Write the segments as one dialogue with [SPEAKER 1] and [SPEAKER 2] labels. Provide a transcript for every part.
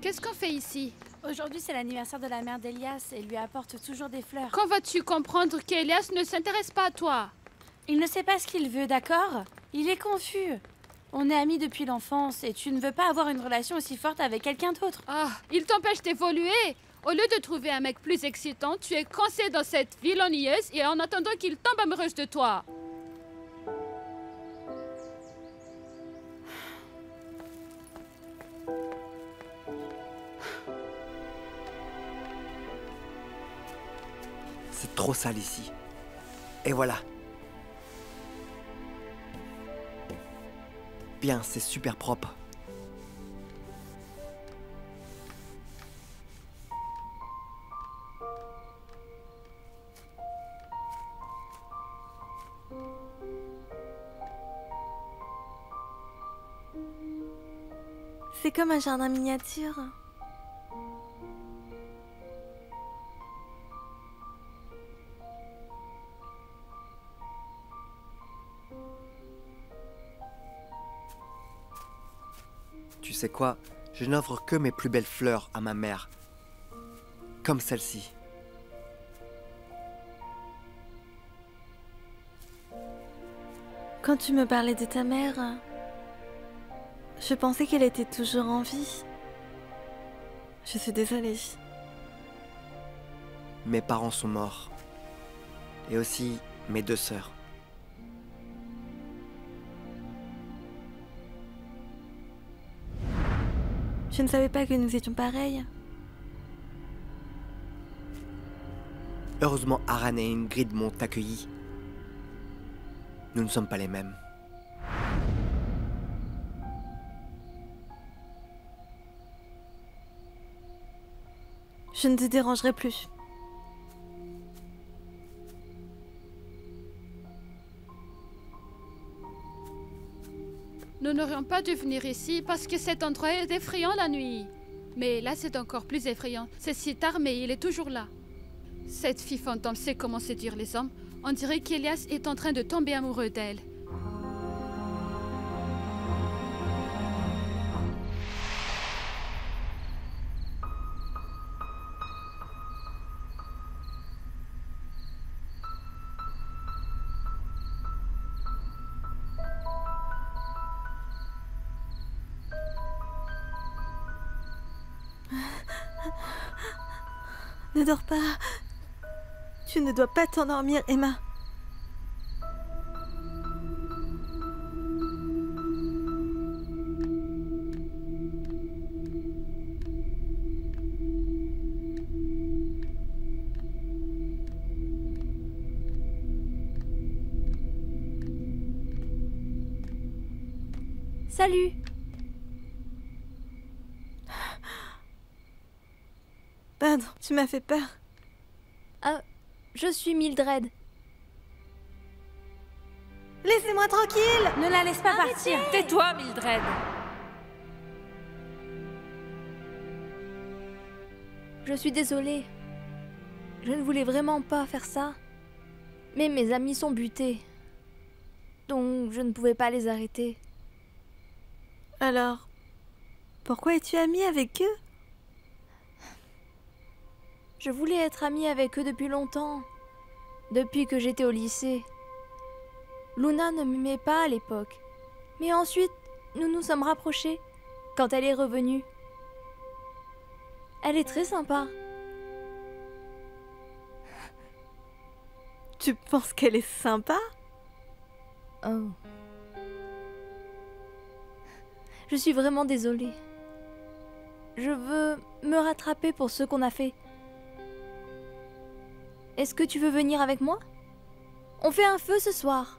[SPEAKER 1] Qu'est-ce qu'on fait ici?
[SPEAKER 2] Aujourd'hui, c'est l'anniversaire de la mère d'Elias et il lui apporte toujours des fleurs.
[SPEAKER 1] Quand vas-tu comprendre qu'Elias ne s'intéresse pas à toi?
[SPEAKER 2] Il ne sait pas ce qu'il veut, d'accord? Il est confus. On est amis depuis l'enfance et tu ne veux pas avoir une relation aussi forte avec quelqu'un d'autre.
[SPEAKER 1] Ah, il t'empêche d'évoluer. Au lieu de trouver un mec plus excitant, tu es coincée dans cette ville ennuyeuse et en attendant qu'il tombe amoureuse de toi.
[SPEAKER 3] C'est trop sale ici. Et voilà. Bien, c'est super propre.
[SPEAKER 4] C'est comme un jardin miniature.
[SPEAKER 3] Tu sais quoi? Je n'offre que mes plus belles fleurs à ma mère. Comme celle-ci.
[SPEAKER 4] Quand tu me parlais de ta mère, je pensais qu'elle était toujours en vie. Je suis désolée.
[SPEAKER 3] Mes parents sont morts. Et aussi mes 2 sœurs.
[SPEAKER 4] Je ne savais pas que nous étions pareils.
[SPEAKER 3] Heureusement, Aran et Ingrid m'ont accueilli. Nous ne sommes pas les mêmes.
[SPEAKER 4] Je ne te dérangerai plus.
[SPEAKER 1] Nous n'aurions pas dû venir ici parce que cet endroit est effrayant la nuit. Mais là, c'est encore plus effrayant. C'est si tard, mais il est toujours là. Cette fille fantôme sait comment séduire les hommes. On dirait qu'Elias est en train de tomber amoureux d'elle.
[SPEAKER 4] Ne dors pas. Tu ne dois pas t'endormir, Emma.
[SPEAKER 5] Salut!
[SPEAKER 4] Pardon, tu m'as fait peur.
[SPEAKER 5] Ah, je suis Mildred.
[SPEAKER 4] Laissez-moi tranquille!
[SPEAKER 2] Ne la laisse pas partir.
[SPEAKER 5] Tais-toi, Mildred! Je suis désolée. Je ne voulais vraiment pas faire ça. Mais mes amis sont butés. Donc je ne pouvais pas les arrêter.
[SPEAKER 4] Alors, pourquoi es-tu amie avec eux?
[SPEAKER 5] Je voulais être amie avec eux depuis longtemps. Depuis que j'étais au lycée. Luna ne m'aimait pas à l'époque. Mais ensuite, nous nous sommes rapprochés quand elle est revenue. Elle est très sympa.
[SPEAKER 4] Tu penses qu'elle est sympa?
[SPEAKER 5] Oh. Je suis vraiment désolée. Je veux me rattraper pour ce qu'on a fait. Est-ce que tu veux venir avec moi? On fait un feu ce soir.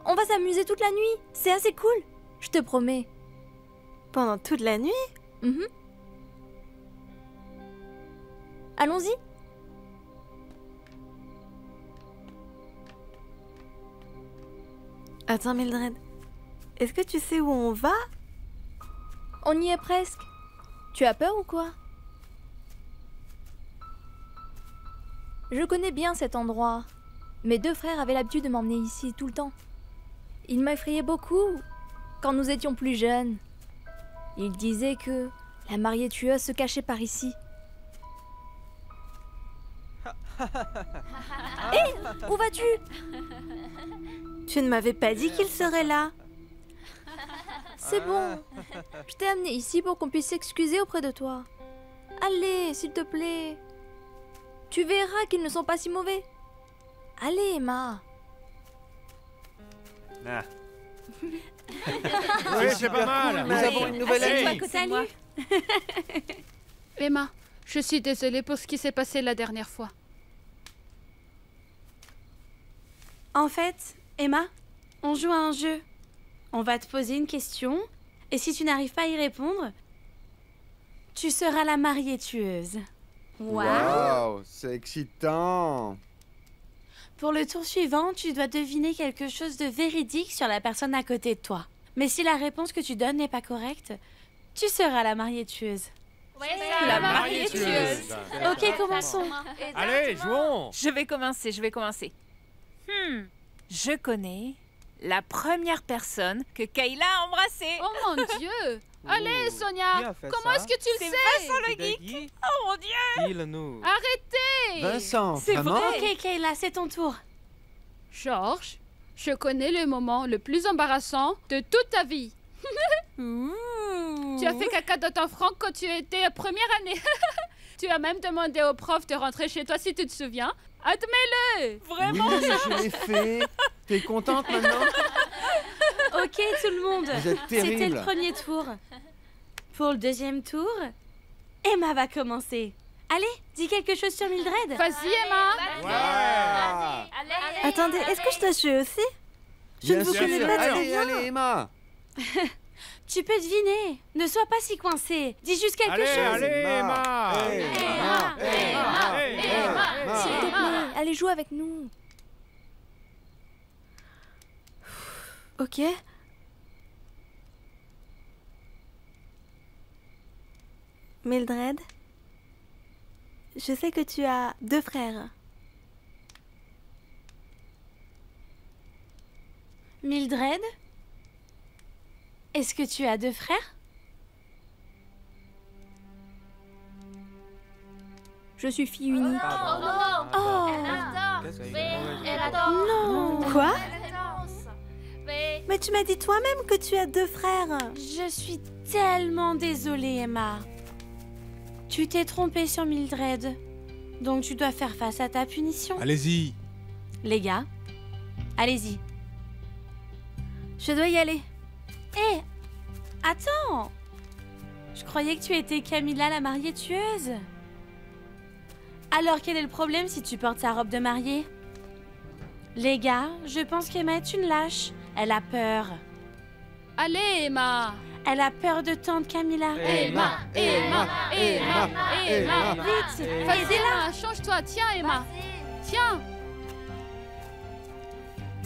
[SPEAKER 5] On va s'amuser toute la nuit. C'est assez cool. Je te promets.
[SPEAKER 4] Pendant toute la nuit?
[SPEAKER 5] Mhm. Allons-y.
[SPEAKER 4] Attends, Mildred. Est-ce que tu sais où on va?
[SPEAKER 5] On y est presque. Tu as peur ou quoi? Je connais bien cet endroit. Mes 2 frères avaient l'habitude de m'emmener ici tout le temps. Ils m'effrayaient beaucoup quand nous étions plus jeunes. Ils disaient que La mariée tueuse se cachait par ici. Hé, où vas-tu?
[SPEAKER 4] Tu ne m'avais pas dit qu'il serait là.
[SPEAKER 5] C'est bon. Je t'ai amené ici pour qu'on puisse s'excuser auprès de toi. Allez, s'il te plaît. Tu verras qu'ils ne sont pas si mauvais. Allez, Emma.
[SPEAKER 6] Ah. Oui, c'est pas mal.
[SPEAKER 3] Nous avons une nouvelle amie.
[SPEAKER 2] Salut.
[SPEAKER 1] Emma, je suis désolée pour ce qui s'est passé la dernière fois.
[SPEAKER 2] En fait, Emma, on joue à un jeu. On va te poser une question, et si tu n'arrives pas à y répondre, tu seras la mariée tueuse.
[SPEAKER 7] Waouh, c'est excitant.
[SPEAKER 2] Pour le tour suivant, tu dois deviner quelque chose de véridique sur la personne à côté de toi. Mais si la réponse que tu donnes n'est pas correcte, tu seras la mariée tueuse.
[SPEAKER 1] La mariée tueuse.
[SPEAKER 2] Ok, commençons.
[SPEAKER 6] Allez, jouons.
[SPEAKER 8] Je vais commencer. Je connais la première personne que Kayla a embrassée.
[SPEAKER 1] Oh mon Dieu! Allez, Sonia! Comment est-ce que tu le
[SPEAKER 8] C'est
[SPEAKER 1] sais?
[SPEAKER 8] Vincent le geek. Oh mon Dieu!
[SPEAKER 6] Dis-le-nous.
[SPEAKER 1] Arrêtez!
[SPEAKER 7] Vincent,
[SPEAKER 8] C'est
[SPEAKER 7] vraiment?
[SPEAKER 2] Ok, Kayla, c'est ton tour.
[SPEAKER 1] Georges, je connais le moment le plus embarrassant de toute ta vie. Tu as fait caca dans ton franc quand tu étais à première année. Tu as même demandé au prof de rentrer chez toi si tu te souviens. Admets-le!
[SPEAKER 8] Vraiment?
[SPEAKER 7] Oui, je l'ai fait. T'es contente maintenant?
[SPEAKER 2] Ok, tout le monde.
[SPEAKER 7] Vous êtes
[SPEAKER 2] C'était
[SPEAKER 7] terrible.
[SPEAKER 2] le premier tour. Pour le deuxième tour, Emma va commencer. Allez, dis quelque chose sur Mildred.
[SPEAKER 1] Vas-y, Emma!
[SPEAKER 7] Ouais.
[SPEAKER 4] Attendez, est-ce que je dois jouer aussi? Je ne vous
[SPEAKER 7] Bien
[SPEAKER 4] connais
[SPEAKER 7] sûr.
[SPEAKER 4] pas très
[SPEAKER 7] Allez,
[SPEAKER 4] bien.
[SPEAKER 7] allez, Emma.
[SPEAKER 2] Tu peux deviner. Ne sois pas si coincé. Dis juste quelque
[SPEAKER 6] Allez,
[SPEAKER 2] chose.
[SPEAKER 6] allez, Emma.
[SPEAKER 7] Hey,
[SPEAKER 2] Emma,
[SPEAKER 6] Emma, Emma.
[SPEAKER 5] S'il te plaît, allez jouer avec nous.
[SPEAKER 4] Ok. Mildred, je sais que tu as 2 frères.
[SPEAKER 2] Mildred, est-ce que tu as 2 frères?
[SPEAKER 5] Je suis fille unique.
[SPEAKER 2] Oh, non.
[SPEAKER 4] Quoi? Mais tu m'as dit toi-même que tu as 2 frères.
[SPEAKER 2] Je suis tellement désolée, Emma. Tu t'es trompée sur Mildred. Donc tu dois faire face à ta punition.
[SPEAKER 6] Allez-y.
[SPEAKER 2] Les gars, allez-y.
[SPEAKER 4] Je dois y aller.
[SPEAKER 2] Hé, attends. Je croyais que tu étais Camilla, la mariée tueuse. Alors quel est le problème si tu portes sa robe de mariée? Les gars, je pense qu'Emma est une lâche. Elle a peur.
[SPEAKER 1] Allez, Emma!
[SPEAKER 2] Elle a peur de tante Camilla.
[SPEAKER 1] Emma! Emma! Emma! Emma!
[SPEAKER 2] Vite,
[SPEAKER 1] Vas-y,
[SPEAKER 2] aidez-la.
[SPEAKER 1] Emma! Change-toi! Tiens, Emma! Tiens!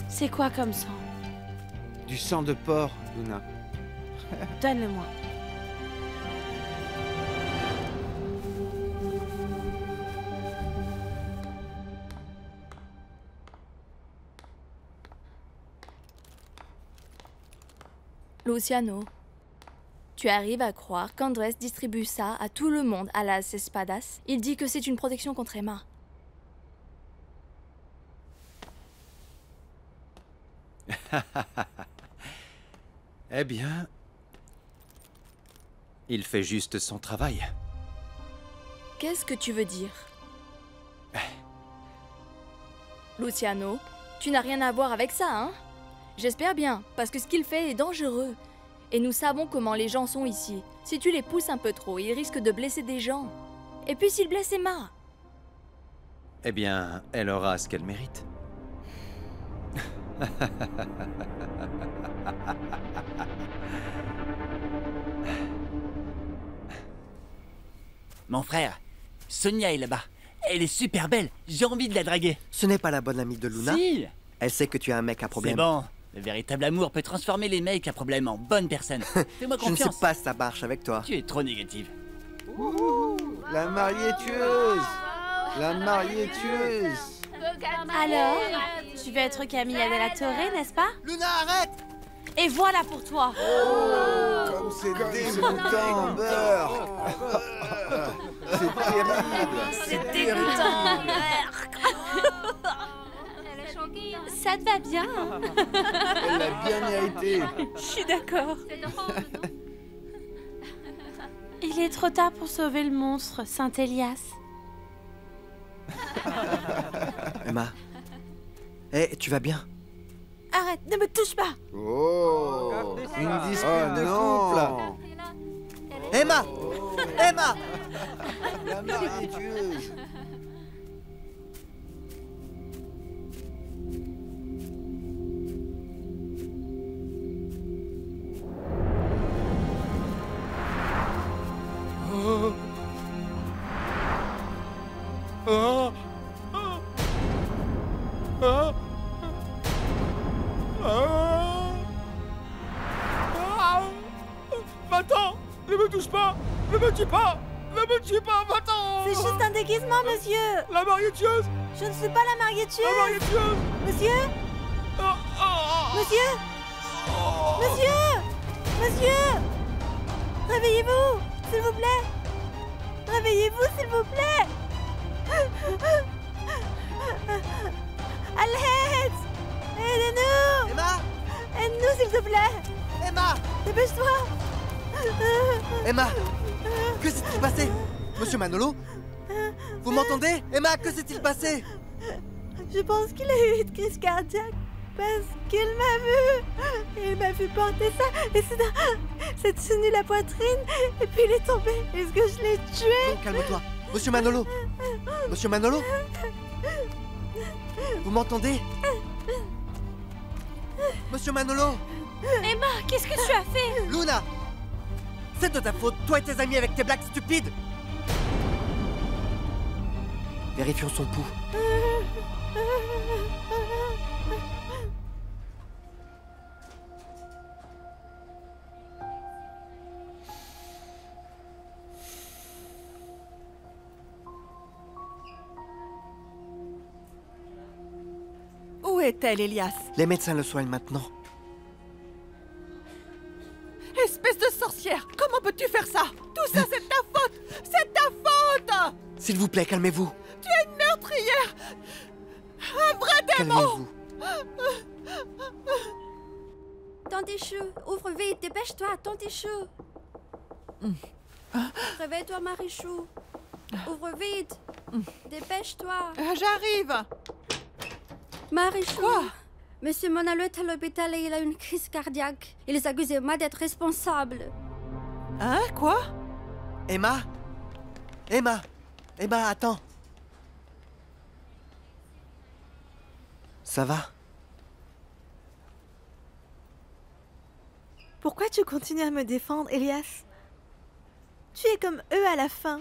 [SPEAKER 2] C'est quoi comme sang?
[SPEAKER 7] Du sang de porc, Luna.
[SPEAKER 2] Donne-le-moi.
[SPEAKER 5] Luciano, tu arrives à croire qu'Andrés distribue ça à tout le monde à las espadas? Il dit que c'est une protection contre Emma.
[SPEAKER 9] Eh bien, il fait juste son travail.
[SPEAKER 5] Qu'est-ce que tu veux dire? Luciano, tu n'as rien à voir avec ça, hein? J'espère bien, parce que ce qu'il fait est dangereux. Et nous savons comment les gens sont ici. Si tu les pousses un peu trop, ils risquent de blesser des gens. Et puis s'il blesse Emma?
[SPEAKER 9] Eh bien, elle aura ce qu'elle mérite.
[SPEAKER 10] Mon frère, Sonia est là-bas. Elle est super belle. J'ai envie de la draguer.
[SPEAKER 3] Ce n'est pas la bonne amie de Luna.
[SPEAKER 10] Si,
[SPEAKER 3] Elle sait que tu as un mec à
[SPEAKER 10] c'est
[SPEAKER 3] problème.
[SPEAKER 10] bon. Le véritable amour peut transformer les mecs à problème en bonnes personnes. Fais-moi
[SPEAKER 3] Je ne sais
[SPEAKER 10] confiance.
[SPEAKER 3] pas si ça marche avec toi.
[SPEAKER 10] Tu es trop négative.
[SPEAKER 7] La mariée tueuse. La mariée tueuse.
[SPEAKER 2] Alors, tu veux être Camilla de la Torre, n'est-ce pas?
[SPEAKER 3] Luna, arrête!
[SPEAKER 2] Et voilà pour toi.
[SPEAKER 7] Comme c'est dégoûtant, beurre. C'est terrible.
[SPEAKER 2] C'est dégoûtant. Ça te va bien?
[SPEAKER 7] Elle l'a bien mérité.
[SPEAKER 2] Je suis d'accord. Il est trop tard pour sauver le monstre, Saint Elias.
[SPEAKER 3] Emma. Eh, tu vas bien?
[SPEAKER 2] Arrête, ne me touche pas.
[SPEAKER 7] Oh, une dispute de couple.
[SPEAKER 3] Emma! Emma!
[SPEAKER 7] La mariée tueuse.
[SPEAKER 6] Va-t'en! Ne me touche pas! Ne me tue pas! Ne me tue pas! Va-t'en!
[SPEAKER 2] C'est juste un déguisement, monsieur.
[SPEAKER 6] La mariée tueuse!
[SPEAKER 2] Je ne suis pas la mariée tueuse.
[SPEAKER 6] La mariée tueuse!
[SPEAKER 2] Monsieur? Monsieur? Monsieur? Monsieur? Réveillez-vous, s'il vous plaît. Réveillez-vous, s'il vous plaît. Allez! Aidez-nous!
[SPEAKER 3] Emma!
[SPEAKER 2] Aide-nous, s'il te plaît.
[SPEAKER 3] Emma!
[SPEAKER 2] Dépêche-toi.
[SPEAKER 3] Emma! Que s'est-il passé? Monsieur Manolo? Vous m'entendez? Emma, que s'est-il passé?
[SPEAKER 2] Je pense qu'il a eu une crise cardiaque parce qu'il m'a vu. Il m'a vu porter ça et c'est tenu la poitrine et puis il est tombé. Est-ce que je l'ai tué?
[SPEAKER 3] Non, calme-toi. Monsieur Manolo! Monsieur Manolo? Vous m'entendez? Monsieur Manolo!
[SPEAKER 2] Emma, qu'est-ce que tu as fait?
[SPEAKER 3] Luna! C'est de ta faute, toi et tes amis avec tes blagues stupides! Vérifions son pouls.
[SPEAKER 4] Où est-elle, Elias?
[SPEAKER 3] Les médecins le soignent maintenant.
[SPEAKER 4] Espèce de sorcière! Comment peux-tu faire ça? Tout ça, c'est ta faute! C'est ta faute!
[SPEAKER 3] S'il vous plaît, calmez-vous.
[SPEAKER 4] Tu es une meurtrière! Un vrai démon!
[SPEAKER 3] Calmez-vous.
[SPEAKER 11] Tantichu, ouvre vite, dépêche-toi, Tantichu. Réveille-toi, Marichou. Ouvre vite. Dépêche-toi.
[SPEAKER 4] J'arrive!
[SPEAKER 11] Marichou.
[SPEAKER 4] Quoi?
[SPEAKER 11] Monsieur Manalo est à l'hôpital et il a une crise cardiaque. Ils accusent Emma d'être responsable.
[SPEAKER 4] Hein? Quoi?
[SPEAKER 3] Emma? Emma? Emma, attends. Ça va?
[SPEAKER 4] Pourquoi tu continues à me défendre, Elias? Tu es comme eux à la fin.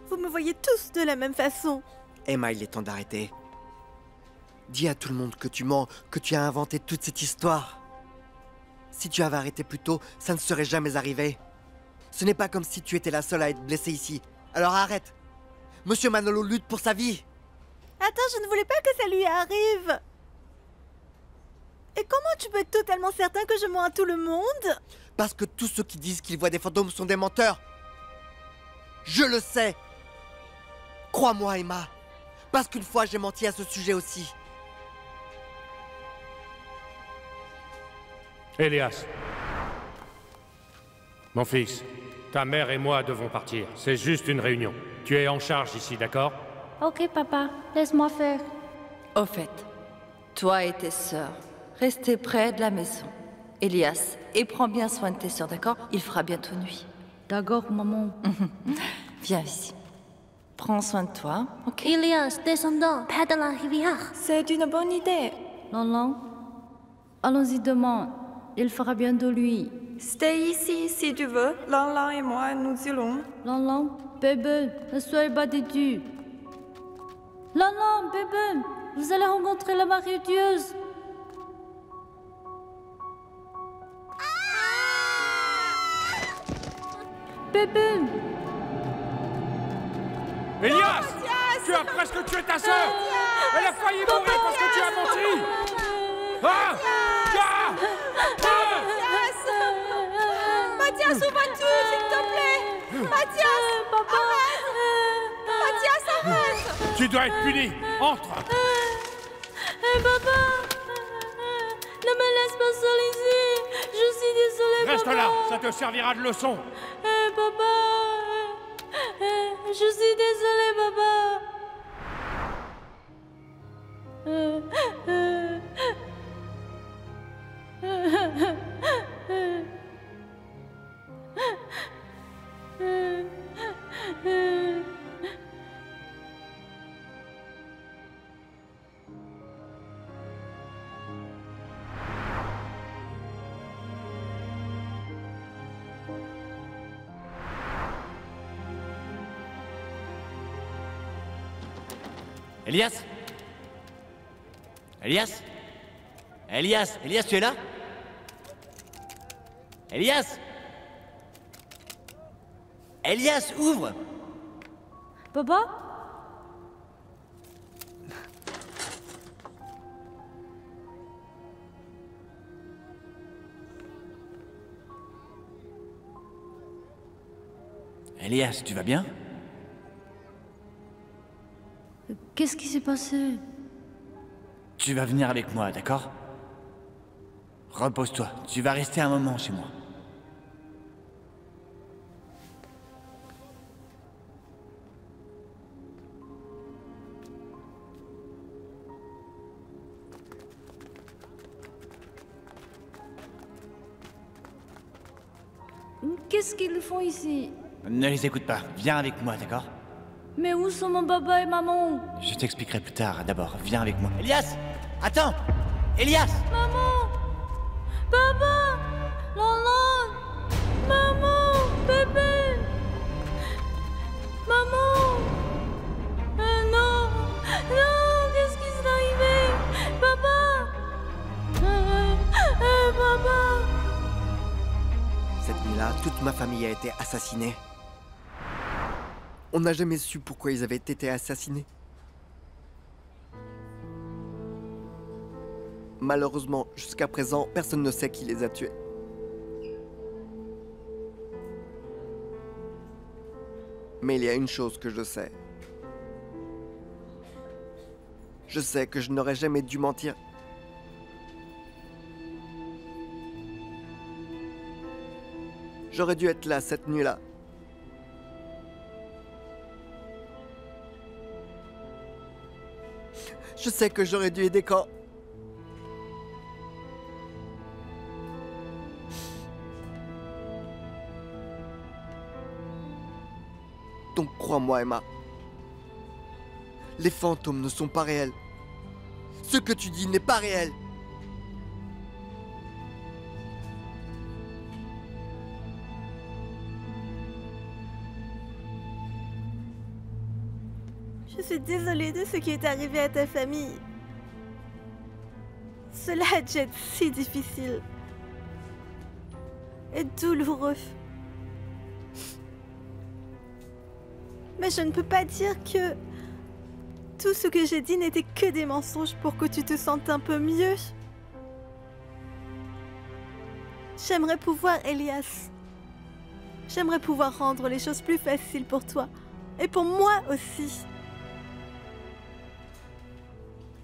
[SPEAKER 4] Vous me voyez tous de la même façon.
[SPEAKER 3] Emma, il est temps d'arrêter. Dis à tout le monde que tu mens, que tu as inventé toute cette histoire. Si tu avais arrêté plus tôt, ça ne serait jamais arrivé. Ce n'est pas comme si tu étais la seule à être blessée ici. Alors arrête. Monsieur Manolo lutte pour sa vie.
[SPEAKER 4] Attends, je ne voulais pas que ça lui arrive. Et comment tu peux être totalement certain que je mens à tout le monde?
[SPEAKER 3] Parce que tous ceux qui disent qu'ils voient des fantômes sont des menteurs. Je le sais. Crois-moi, Emma. Parce qu'une fois, j'ai menti à ce sujet aussi.
[SPEAKER 6] Elias. Mon fils, ta mère et moi devons partir. C'est juste une réunion. Tu es en charge ici, d'accord?
[SPEAKER 11] Ok, papa, laisse-moi faire.
[SPEAKER 12] Au fait, toi et tes sœurs, restez près de la maison. Elias, et prends bien soin de tes sœurs, d'accord? Il fera bientôt nuit.
[SPEAKER 11] D'accord, maman.
[SPEAKER 12] Viens ici. Prends soin de toi, ok?
[SPEAKER 11] Elias, descendons, pas dans la rivière.
[SPEAKER 5] C'est une bonne idée.
[SPEAKER 11] Non. Allons-y demain. Il fera bientôt nuit.
[SPEAKER 5] Stay ici si tu veux. Lan et moi, nous irons.
[SPEAKER 11] Lan, bébé, ne soyez pas têtu. Lan, bébé, vous allez rencontrer la mariée tueuse. Bébé.
[SPEAKER 6] Elias! Tu as presque tué ta sœur! Elle a failli mourir parce que tu as menti! Ah! Ah!
[SPEAKER 2] Mathias, ouvre-tu, s'il te plaît. Mathias, papa. Mathias, arrête.
[SPEAKER 6] Tu dois être puni. Entre.
[SPEAKER 2] Papa, ne me laisse pas seule ici. Je suis désolée,
[SPEAKER 6] Reste
[SPEAKER 2] papa.
[SPEAKER 6] là, ça te servira de leçon.
[SPEAKER 2] Papa, je suis désolée, papa.
[SPEAKER 10] Elias? Elias? Elias? Elias, tu es là? Elias? Elias, ouvre!
[SPEAKER 2] Papa?
[SPEAKER 10] Elias, tu vas bien?
[SPEAKER 2] Qu'est-ce qui s'est passé?
[SPEAKER 10] Tu vas venir avec moi, d'accord? Repose-toi, tu vas rester un moment chez moi.
[SPEAKER 2] Qu'est-ce qu'ils font ici?
[SPEAKER 10] Ne les écoute pas, viens avec moi, d'accord?
[SPEAKER 2] Mais où sont mon papa et maman?
[SPEAKER 10] Je t'expliquerai plus tard, d'abord, viens avec moi. Elias! Attends! Elias!
[SPEAKER 2] Maman! Papa! Maman! Maman! Bébé! Maman! Non! Non! Qu'est-ce qui s'est arrivé? Papa! Papa!
[SPEAKER 3] Cette nuit-là, toute ma famille a été assassinée. On n'a jamais su pourquoi ils avaient été assassinés. Malheureusement, jusqu'à présent, personne ne sait qui les a tués. Mais il y a une chose que je sais. Je sais que je n'aurais jamais dû mentir. J'aurais dû être là cette nuit-là. Je sais que j'aurais dû aider quand... Donc crois-moi, Emma. Les fantômes ne sont pas réels. Ce que tu dis n'est pas réel.
[SPEAKER 2] Je suis désolée de ce qui est arrivé à ta famille. Cela a dû être si difficile. Et douloureux. Mais je ne peux pas dire que tout ce que j'ai dit n'était que des mensonges pour que tu te sentes un peu mieux. J'aimerais pouvoir, Elias. J'aimerais pouvoir rendre les choses plus faciles pour toi. Et pour moi aussi.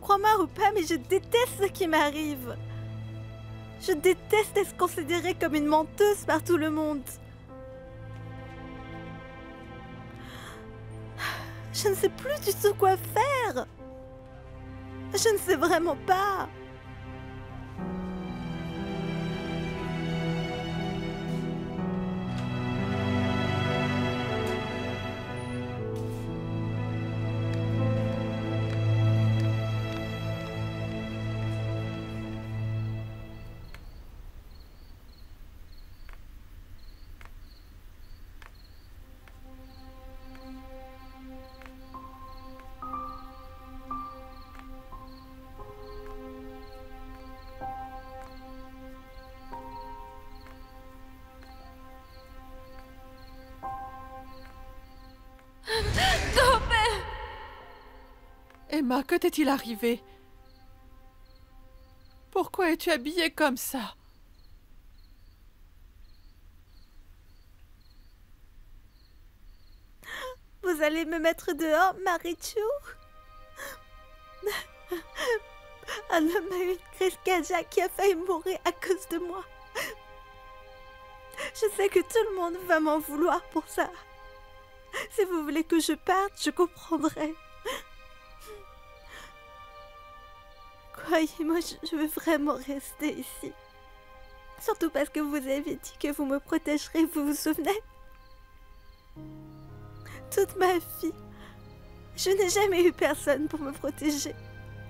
[SPEAKER 2] Crois-moi ou pas, mais je déteste ce qui m'arrive. Je déteste être considérée comme une menteuse par tout le monde. Je ne sais plus du tout quoi faire. Je ne sais vraiment pas.
[SPEAKER 13] Emma, que t'est-il arrivé? Pourquoi es-tu habillée comme ça?
[SPEAKER 2] vous allez me mettre dehors, Marichou? Un homme a eu une crise cardiaque qui a failli mourir à cause de moi. Je sais que tout le monde va m'en vouloir pour ça. Si vous voulez que je parte, je comprendrai. Croyez-moi, je veux vraiment rester ici. Surtout parce que vous avez dit que vous me protégerez, vous vous souvenez? Toute ma vie, je n'ai jamais eu personne pour me protéger.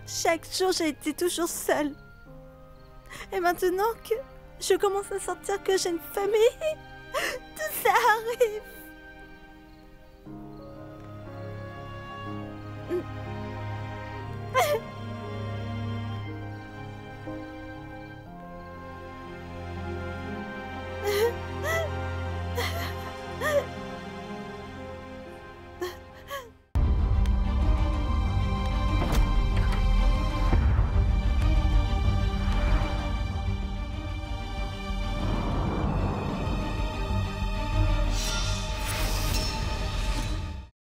[SPEAKER 2] Chaque jour, j'ai été toujours seule. Et maintenant que je commence à sentir que j'ai une famille, tout ça arrive.